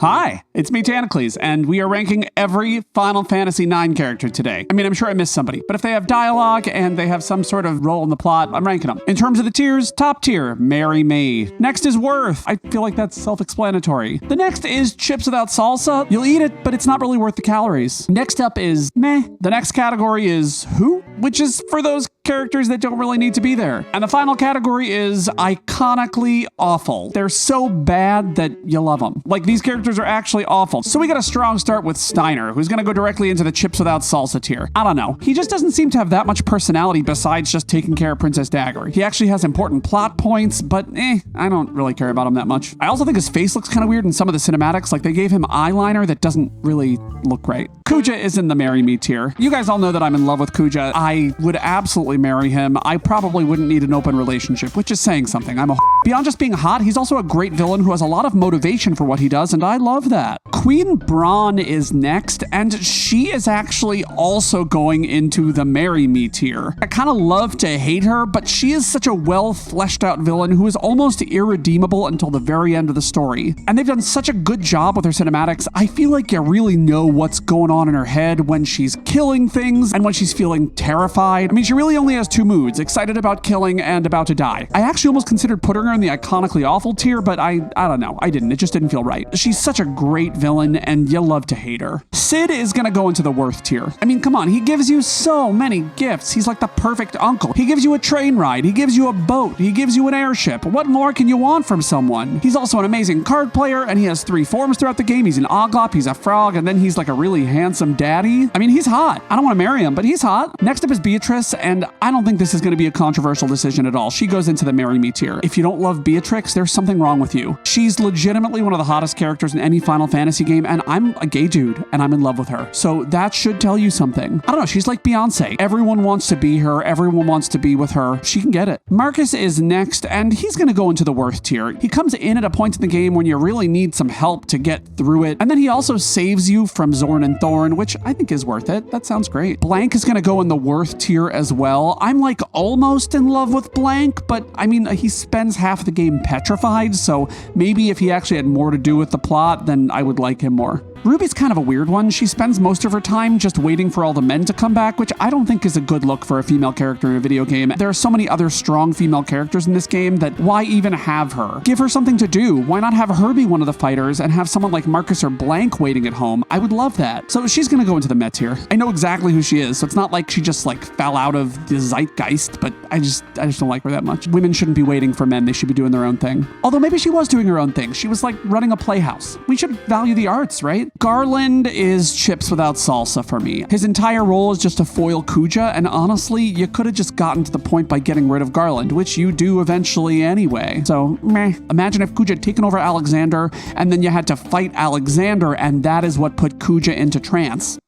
Hi, it's me, Tantacles, and we are ranking every Final Fantasy IX character today. I mean, I'm sure I missed somebody, but if they have dialogue and they have some sort of role in the plot, I'm ranking them. In terms of the tiers, top tier, Marry Me. Next is Worth. I feel like that's self-explanatory. The next is Chips Without Salsa. You'll eat it, but it's not really worth the calories. Next up is Meh. The next category is Who, which is for those characters that don't really need to be there. And the final category is Iconically Awful. They're so bad that you love them. Like, these characters are actually awful. So we got a strong start with Steiner, who's gonna go directly into the Chips Without Salsa tier. I don't know. He just doesn't seem to have that much personality besides just taking care of Princess Dagger. He actually has important plot points, but I don't really care about him that much. I also think his face looks kind of weird in some of the cinematics. Like, they gave him eyeliner that doesn't really look right. Kuja is in the Marry Me tier. You guys all know that I'm in love with Kuja. I would absolutely marry him. I probably wouldn't need an open relationship, which is saying something. Beyond just being hot, he's also a great villain who has a lot of motivation for what he does, and I love that. Queen Braun is next, and she is actually also going into the Marry Me tier. I kind of love to hate her, but she is such a well fleshed out villain who is almost irredeemable until the very end of the story. And they've done such a good job with her cinematics. I feel like you really know what's going on in her head when she's killing things and when she's feeling terrified. I mean, she really only has two moods: excited about killing and about to die. I actually almost considered putting her in the Iconically Awful tier, but I don't know. I didn't. It just didn't feel right. She's such a great villain, and you love to hate her. Sid is gonna go into the Worth tier. I mean, come on. He gives you so many gifts. He's like the perfect uncle. He gives you a train ride. He gives you a boat. He gives you an airship. What more can you want from someone? He's also an amazing card player, and he has 3 forms throughout the game. He's an oglop, he's a frog, and then he's like a really handsome daddy. I mean, he's hot. I don't want to marry him, but he's hot. Next up is Beatrice, and I don't think this is going to be a controversial decision at all. She goes into the Marry Me tier. If you don't love Beatrix, there's something wrong with you. She's legitimately one of the hottest characters in any Final Fantasy game, and I'm a gay dude, and I'm in love with her. So that should tell you something. I don't know, she's like Beyonce. Everyone wants to be her. Everyone wants to be with her. She can get it. Marcus is next, and he's going to go into the Worth tier. He comes in at a point in the game when you really need some help to get through it, and then he also saves you from Zorn and Thorn, which I think is worth it. That sounds great. Blank is going to go in the Worth tier as well. I'm like almost in love with Blank, but I mean, he spends half the game petrified, so maybe if he actually had more to do with the plot, then I would like him more. Ruby's kind of a weird one. She spends most of her time just waiting for all the men to come back, which I don't think is a good look for a female character in a video game. There are so many other strong female characters in this game that why even have her? Give her something to do. Why not have her be one of the fighters and have someone like Marcus or Blank waiting at home? I would love that. So she's gonna go into the Met tier. I know exactly who she is, so it's not like she just like fell out of the zeitgeist, but I just don't like her that much. Women shouldn't be waiting for men. They should be doing their own thing. Although maybe she was doing her own thing. She was like running a playhouse. We should value the arts, right? Garland is Chips Without Salsa for me. His entire role is just to foil Kuja, and honestly, you could have just gotten to the point by getting rid of Garland, which you do eventually anyway. So, meh. Imagine if Kuja had taken over Alexander, and then you had to fight Alexander, and that is what put Kuja into trance.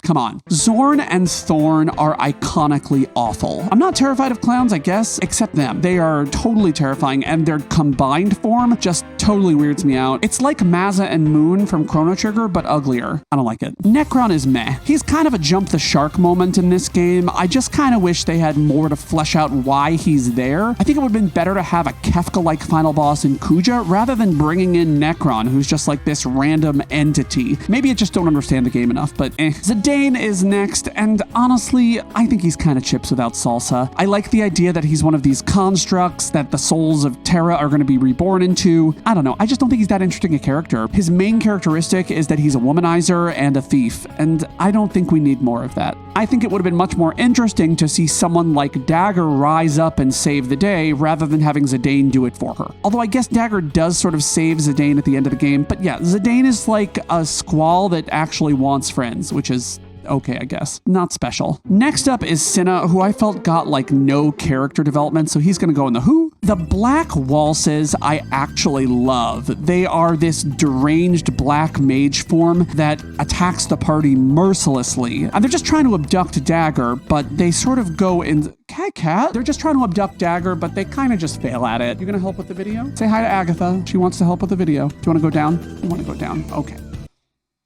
Come on. Zorn and Thorn are iconically awful. I'm not terrified of clowns, I guess, except them. They are totally terrifying, and their combined form just totally weirds me out. It's like Mazza and Moon from Chrono Trigger, but uglier. I don't like it. Necron is meh. He's kind of a jump the shark moment in this game. I just kind of wish they had more to flesh out why he's there. I think it would have been better to have a Kefka-like final boss in Kuja rather than bringing in Necron, who's just like this random entity. Maybe I just don't understand the game enough, but Zidane is next, and honestly, I think he's kind of Chips Without Salsa. I like the idea that he's one of these constructs that the souls of Terra are going to be reborn into. I don't know. I just don't think he's that interesting a character. His main characteristic is that he's a womanizer and a thief, and I don't think we need more of that. I think it would have been much more interesting to see someone like Dagger rise up and save the day rather than having Zidane do it for her. Although I guess Dagger does sort of save Zidane at the end of the game, but yeah, Zidane is like a squall that actually wants friends, which is okay, I guess. Not special. Next up is Cinna, who I felt got like no character development, so he's gonna go in the Who. The Black Waltzes I actually love. They are this deranged black mage form that attacks the party mercilessly. And they're just trying to abduct Dagger, but they sort of go in... Cat? They're just trying to abduct Dagger, but they kind of just fail at it. You gonna help with the video? Say hi to Agatha. She wants to help with the video. Do you wanna go down? You wanna go down? Okay.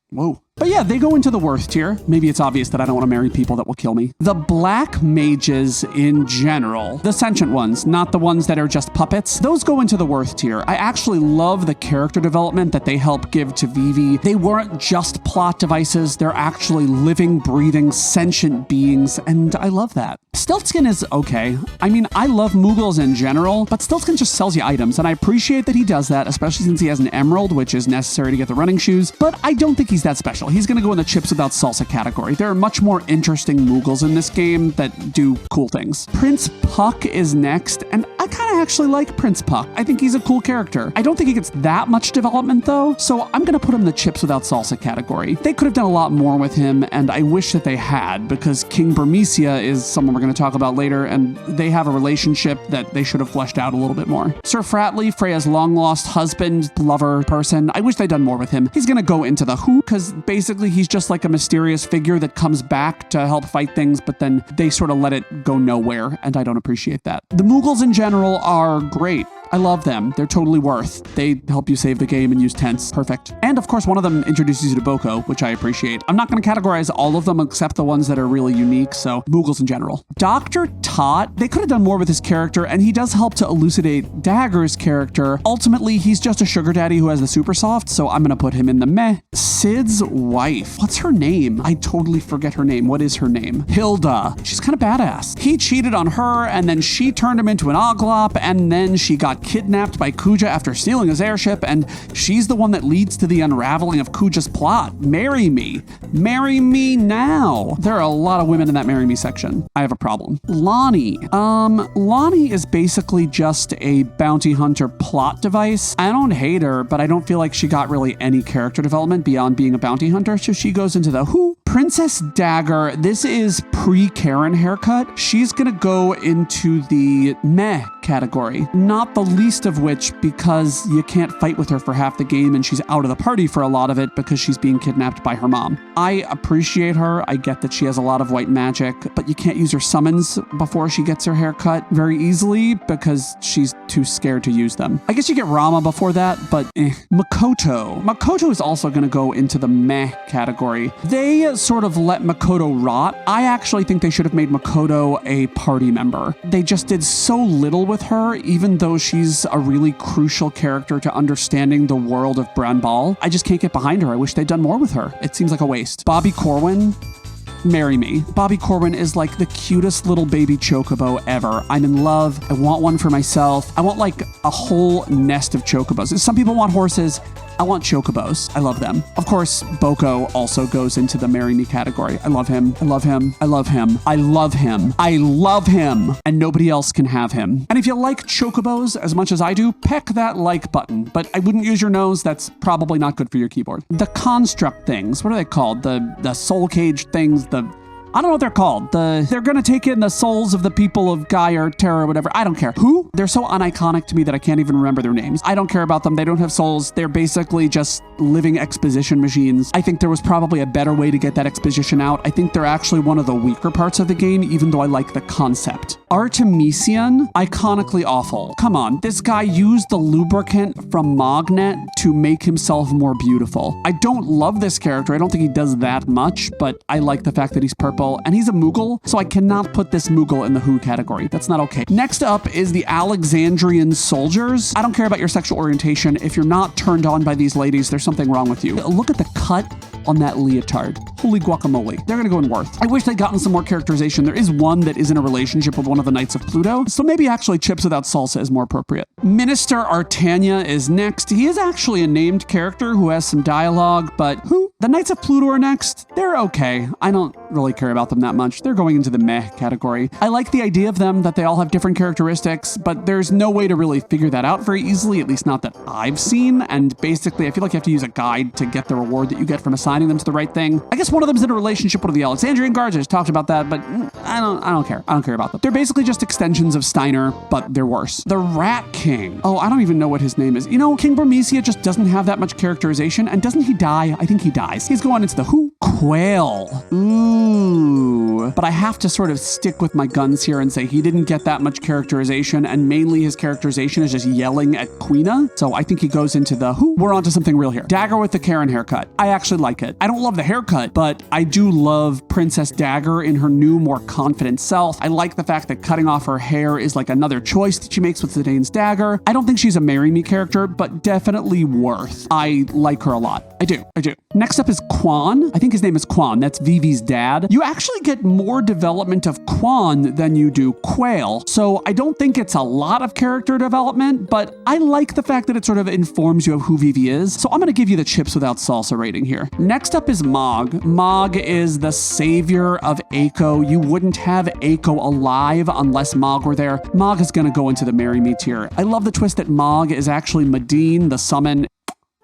Whoa. But yeah, they go into the worth tier. Maybe it's obvious that I don't want to marry people that will kill me. The black mages in general, the sentient ones, not the ones that are just puppets, those go into the worth tier. I actually love the character development that they help give to Vivi. They weren't just plot devices, they're actually living, breathing, sentient beings, and I love that. Stiltskin is okay. I mean, I love Mughals in general, but Stiltskin just sells you items, and I appreciate that he does that, especially since he has an emerald, which is necessary to get the running shoes, but I don't think he's that special. He's gonna go in the chips without salsa category. There are much more interesting Mughals in this game that do cool things. Prince Puck is next, and I kind of actually like Prince Puck. I think he's a cool character. I don't think he gets that much development though, so I'm gonna put him in the chips without salsa category. They could have done a lot more with him, and I wish that they had, because King Burmecia is someone we're gonna talk about later, and they have a relationship that they should have fleshed out a little bit more. Sir Fratley, Freya's long-lost husband, lover person, I wish they'd done more with him. He's gonna go into the who, because basically he's just like a mysterious figure that comes back to help fight things, but then they sort of let it go nowhere, and I don't appreciate that. The Mughals in general are great. I love them. They're totally worth. They help you save the game and use tents. Perfect. And of course, one of them introduces you to Boko, which I appreciate. I'm not going to categorize all of them except the ones that are really unique, so Mughals in general. Dr. Tot, they could have done more with his character, and he does help to elucidate Dagger's character. Ultimately, he's just a sugar daddy who has the super soft, so I'm going to put him in the meh. Sid's wife. What's her name? I totally forget her name. What is her name? Hilda. She's kind of badass. He cheated on her, and then she turned him into an oglop, and then she got kidnapped by Kuja after stealing his airship, and she's the one that leads to the unraveling of Kuja's plot. Marry me. Marry me now. There are a lot of women in that marry me section. I have a problem. Lonnie. Lonnie is basically just a bounty hunter plot device. I don't hate her, but I don't feel like she got really any character development beyond being a bounty hunter, so she goes into the who. Princess Dagger, this is pre-Karen haircut. She's gonna go into the meh category. Not the least of which because you can't fight with her for half the game and she's out of the party for a lot of it because she's being kidnapped by her mom. I appreciate her. I get that she has a lot of white magic, but you can't use her summons before she gets her hair cut very easily because she's too scared to use them. I guess you get Rama before that, but Makoto. Makoto is also gonna go into the meh category. They sort of let Makoto rot. I actually think they should have made Makoto a party member. They just did so little with her, even though she's a really crucial character to understanding the world of Braun Ball. I just can't get behind her. I wish they'd done more with her. It seems like a waste. Bobby Corwin, marry me. Bobby Corwin is like the cutest little baby chocobo ever. I'm in love. I want one for myself. I want like a whole nest of chocobos. Some people want horses. I want chocobos. I love them. Of course, Boko also goes into the marry me category. I love him. I love him. I love him. I love him. I love him. And nobody else can have him. And if you like chocobos as much as I do, peck that like button. But I wouldn't use your nose. That's probably not good for your keyboard. The construct things. What are they called? The soul cage things. I don't know what they're called. They're gonna take in the souls of the people of Gaia or Terra or whatever. I don't care. Who? They're so uniconic to me that I can't even remember their names. I don't care about them. They don't have souls. They're basically just living exposition machines. I think there was probably a better way to get that exposition out. I think they're actually one of the weaker parts of the game, even though I like the concept. Artemisian, iconically awful. Come on, this guy used the lubricant from Magnet to make himself more beautiful. I don't love this character. I don't think he does that much, but I like the fact that he's purple. And he's a Mughal, so I cannot put this Mughal in the who category. That's not okay. Next up is the Alexandrian soldiers. I don't care about your sexual orientation. If you're not turned on by these ladies, there's something wrong with you. Look at the cut on that leotard. Holy guacamole. They're gonna go in worth. I wish they'd gotten some more characterization. There is one that is in a relationship with one of the Knights of Pluto, so maybe actually chips without salsa is more appropriate. Minister Artania is next. He is actually a named character who has some dialogue, but who? The Knights of Pluto are next. They're okay. I don't really care about them that much. They're going into the meh category. I like the idea of them, that they all have different characteristics, but there's no way to really figure that out very easily, at least not that I've seen, and basically I feel like you have to use a guide to get the reward that you get from assigning them to the right thing. I guess one of them's in a relationship with the Alexandrian guards. I just talked about that, but I don't care. I don't care about them. They're basically just extensions of Steiner, but they're worse. The Rat King. Oh, I don't even know what his name is. King Burmecia just doesn't have that much characterization, and doesn't he die? I think he dies. He's going into the who? Quail. Ooh. But I have to sort of stick with my guns here and say he didn't get that much characterization, and mainly his characterization is just yelling at Queena. So I think he goes into the who. We're onto something real here. Dagger with the Karen haircut. I actually like it. I don't love the haircut, but I do love Princess Dagger in her new, more confident self. I like the fact that cutting off her hair is like another choice that she makes with Zidane's dagger. I don't think she's a marry me character, but definitely worth. I like her a lot. I do. Next up is Quan. I think his name is Quan. That's Vivi's dad. You actually get more development of Quan than you do Quail. So I don't think it's a lot of character development, but I like the fact that it sort of informs you of who Vivi is. So I'm going to give you the chips without salsa rating here. Next up is Mog. Mog is the savior of Aiko. You wouldn't have Aiko alive unless Mog were there. Mog is going to go into the marry me tier. I love the twist that Mog is actually Medine, the summon.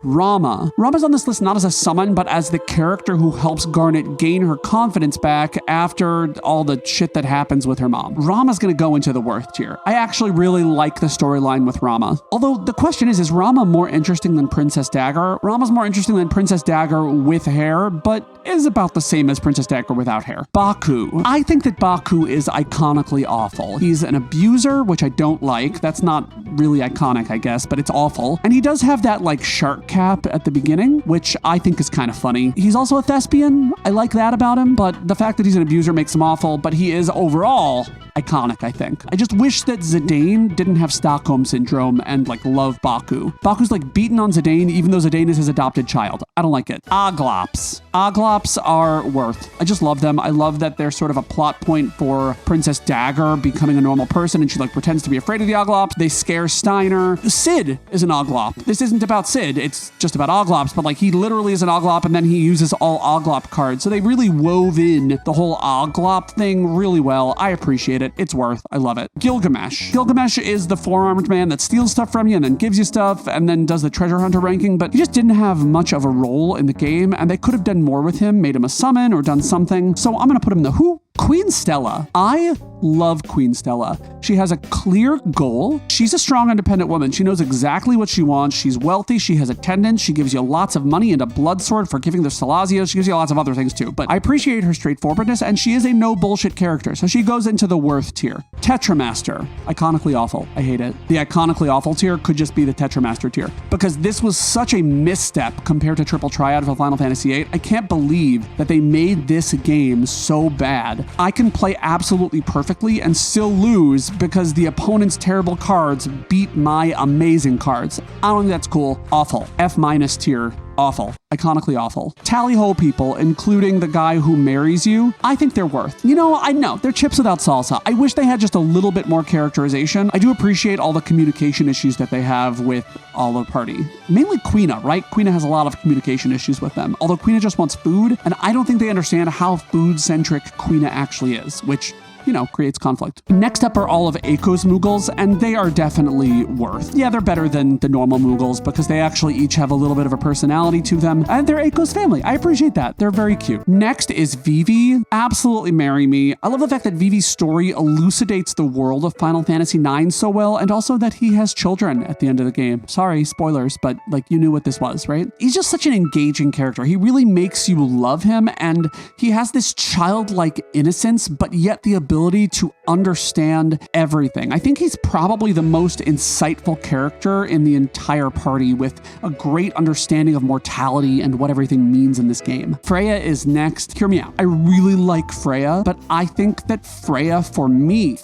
Rama's on this list not as a summon, but as the character who helps Garnet gain her confidence back after all the shit that happens with her mom. Rama's gonna go into the worth tier. I actually really like the storyline with Rama. Although the question is Rama more interesting than Princess Dagger? Rama's more interesting than Princess Dagger with hair, but is about the same as Princess Dagger without hair. Baku. I think that Baku is iconically awful. He's an abuser, which I don't like. That's not really iconic, I guess, but it's awful. And he does have that like shark cap at the beginning, which I think is kind of funny. He's also a thespian. I like that about him, but the fact that he's an abuser makes him awful, but he is overall iconic, I think. I just wish that Zidane didn't have Stockholm Syndrome and like love Baku. Baku's like beaten on Zidane, even though Zidane is his adopted child. I don't like it. Oglops. Oglops are worth. I just love them. I love that they're sort of a plot point for Princess Dagger becoming a normal person, and she like pretends to be afraid of the Oglops. They scare Steiner. Sid is an Oglop. This isn't about Sid. It's just about Oglops, but like he literally is an Oglop, and then he uses all Oglop cards. So they really wove in the whole Oglop thing really well. I appreciate it. It's worth. I love it. Gilgamesh. Gilgamesh is the four-armed man that steals stuff from you and then gives you stuff and then does the treasure hunter ranking, but he just didn't have much of a role in the game, and they could have done more with him, made him a summon or done something. So I'm going to put him in the who. Queen Stella. I love Queen Stella. She has a clear goal. She's a strong, independent woman. She knows exactly what she wants. She's wealthy. She has attendance. She gives you lots of money and a blood sword for giving the Salazio. She gives you lots of other things too. But I appreciate her straightforwardness, and she is a no bullshit character. So she goes into the worth tier. Tetramaster. Iconically awful. I hate it. The iconically awful tier could just be the Tetramaster tier, because this was such a misstep compared to Triple Triad for Final Fantasy VIII. I can't believe that they made this game so bad. I can play absolutely perfectly and still lose because the opponent's terrible cards beat my amazing cards. I don't think that's cool. Awful. F- tier. Awful. Iconically awful. Tally ho people, including the guy who marries you, I think they're worth. You know, I know, they're chips without salsa. I wish they had just a little bit more characterization. I do appreciate all the communication issues that they have with all the party. Mainly Queena, right? Queena has a lot of communication issues with them. Although Queena just wants food, and I don't think they understand how food-centric Queena actually is, which, you know, creates conflict. Next up are all of Aiko's Mughals, and they are definitely worth. Yeah, they're better than the normal Mughals because they actually each have a little bit of a personality to them, and they're Aiko's family. I appreciate that. They're very cute. Next is Vivi. Absolutely marry me. I love the fact that Vivi's story elucidates the world of Final Fantasy IX so well, and also that he has children at the end of the game. Sorry, spoilers, but like you knew what this was, right? He's just such an engaging character. He really makes you love him, and he has this childlike innocence, but yet the ability to understand everything. I think he's probably the most insightful character in the entire party, with a great understanding of mortality and what everything means in this game. Freya is next. Hear me out. I really like Freya, but I think that Freya, for me,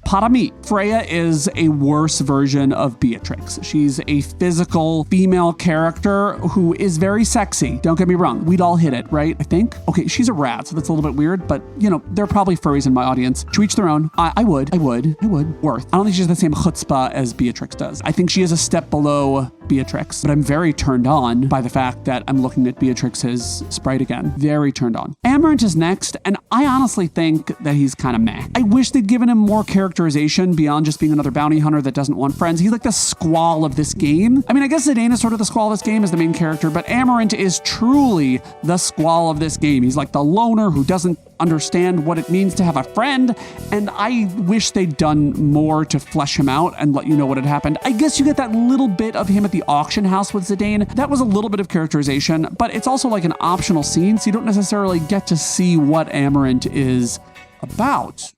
para me, Freya is a worse version of Beatrix. She's a physical female character who is very sexy. Don't get me wrong. We'd all hit it, right? I think. Okay, she's a rat, so that's a little bit weird, but you know, there are probably furries in my audience. To each their own. I would. Worth. I don't think she has the same chutzpah as Beatrix does. I think she is a step below Beatrix, but I'm very turned on by the fact that I'm looking at Beatrix's sprite again. Very turned on. Amarant is next, and I honestly think that he's kind of meh. I wish they'd given him more characterization beyond just being another bounty hunter that doesn't want friends. He's like the squall of this game. I mean, I guess Zidane is sort of the squall of this game as the main character, but Amarant is truly the squall of this game. He's like the loner who doesn't understand what it means to have a friend, and I wish they'd done more to flesh him out and let you know what had happened. I guess you get that little bit of him at the auction house with Zidane. That was a little bit of characterization, but it's also like an optional scene, so you don't necessarily get to see what Amarant is about.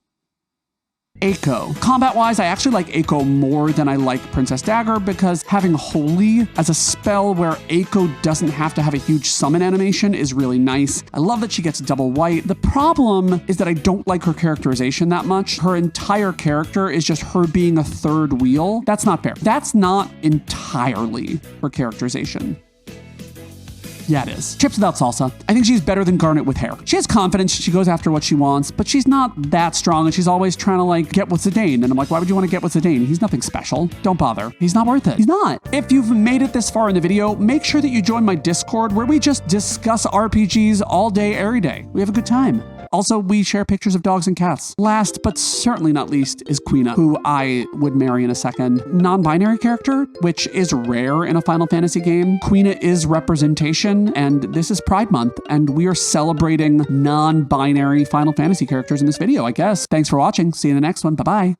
Eiko. Combat-wise, I actually like Eiko more than I like Princess Dagger because having Holy as a spell where Eiko doesn't have to have a huge summon animation is really nice. I love that she gets double white. The problem is that I don't like her characterization that much. Her entire character is just her being a third wheel. That's not fair. That's not entirely her characterization. Yeah, it is. Chips without salsa. I think she's better than Garnet with hair. She has confidence, she goes after what she wants, but she's not that strong, and she's always trying to, like, get with Zidane. And I'm like, why would you want to get with Zidane? He's nothing special. Don't bother. He's not worth it. He's not. If you've made it this far in the video, make sure that you join my Discord, where we just discuss RPGs all day, every day. We have a good time. Also, we share pictures of dogs and cats. Last, but certainly not least, is Quina, who I would marry in a second. Non-binary character, which is rare in a Final Fantasy game. Quina is representation, and this is Pride Month, and we are celebrating non-binary Final Fantasy characters in this video, I guess. Thanks for watching. See you in the next one. Bye-bye.